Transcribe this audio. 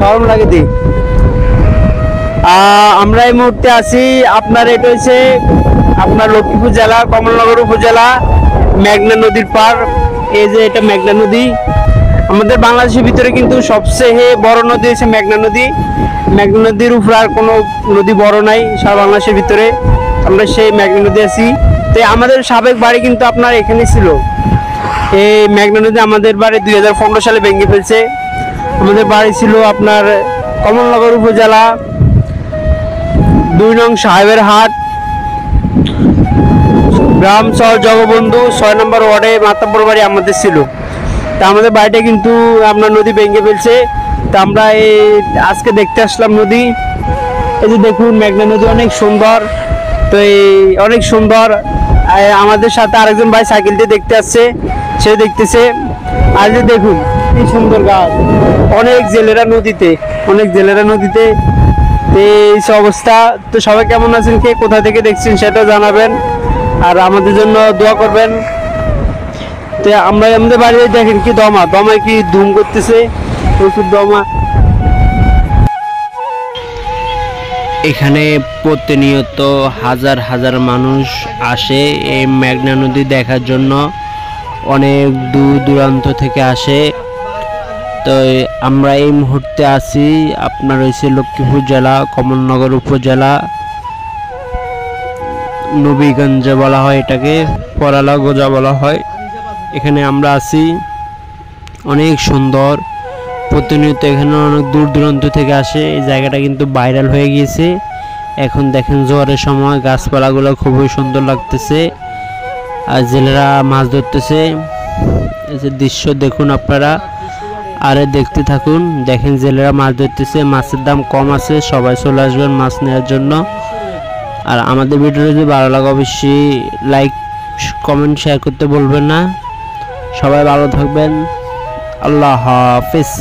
শরম লাগে দি। আমরা এই মুহূর্তে আছি আপনার, এটা হচ্ছে আপনার লক্ষ্মীপুর জেলা কমলনগর উপজেলা মেঘনা নদীর পার। এই যে এটা মেঘনা নদী। আমাদের বাংলাদেশের ভিতরে কিন্তু সবচেয়ে বড় নদী হচ্ছে মেঘনা নদী। মেঘনা নদীর উপর আর কোনো নদী বড় নাই সারা বাংলাদেশের ভিতরে। আমরা সেই মেঘনা নদী আছি। তো আমাদের সাবেক বাড়ি কিন্তু আপনার এখানে ছিল। এই মেঘনা নদী আমাদের বাড়ি 2015 সালে ভেঙে ফেলছে। আমাদের বাড়ি ছিল আপনার কমলনগর উপজেলা 2 নং সাহেবের হাট, গ্রাম শহর জগবন্ধু 6 নম্বর ওয়ার্ডে মাতাব্বর বাড়ি আমাদের ছিল। তা আমাদের বাড়িটা কিন্তু আপনার নদী ভেঙে ফেলছে। তা আমরা এই আজকে দেখতে আসলাম নদী। এই যে দেখুন মেঘনা নদী অনেক সুন্দর। তো এই অনেক সুন্দর। আমাদের সাথে আরেকজন ভাই সাইকেল দিয়ে দেখতে আসছে, সে দেখতেছে। আর যে দেখুন কি সুন্দর গাছ, অনেক জেলেরা নদীতে, অনেক জেলেরা নদীতে। এই অবস্থা। তো সবাই কেমন আছেন, কে কোথা থেকে দেখছেন সেটা জানাবেন, আর আমাদের জন্য দোয়া করবেন। তো আমরা আমাদের বাড়িতে দেখেন কি দমায় কি ধুম করতেছে, প্রচুর দমা। এখানে প্রতিনিয়ত হাজার হাজার মানুষ আসে এই মেঘনা নদী দেখার জন্য, অনেক দূর দূরান্ত থেকে আসে। তো আমরা এই মুহূর্তে আছি আপনার হয়েছে লক্ষ্মীপুর জেলা কমলনগর উপজেলা, নবীগঞ্জে বলা হয় এটাকে, পরালা গোজা বলা হয়। এখানে আমরা আছি, অনেক সুন্দর। প্রতিনিয়ত এখানে অনেক দূর দূরান্ত থেকে আসে। এই জায়গাটা কিন্তু ভাইরাল হয়ে গিয়েছে। এখন দেখেন জোয়ারের সময় গাছপালাগুলো খুবই সুন্দর লাগতেছে, আর জেলেরা মাছ ধরতেছে। এই যে দৃশ্য দেখুন আপনারা, আরে দেখতে থাকুন। দেখেন জেলেরা মাছ ধরতেছে, মাছের দাম কম আছে, সবাই চলে আসবেন মাছ নেওয়ার জন্য। আর আমাদের ভিডিও যদি ভালো লাগে অবশ্যই লাইক কমেন্ট শেয়ার করতে বলবেন না। সবাই ভালো থাকবেন, আল্লাহ হাফেজ।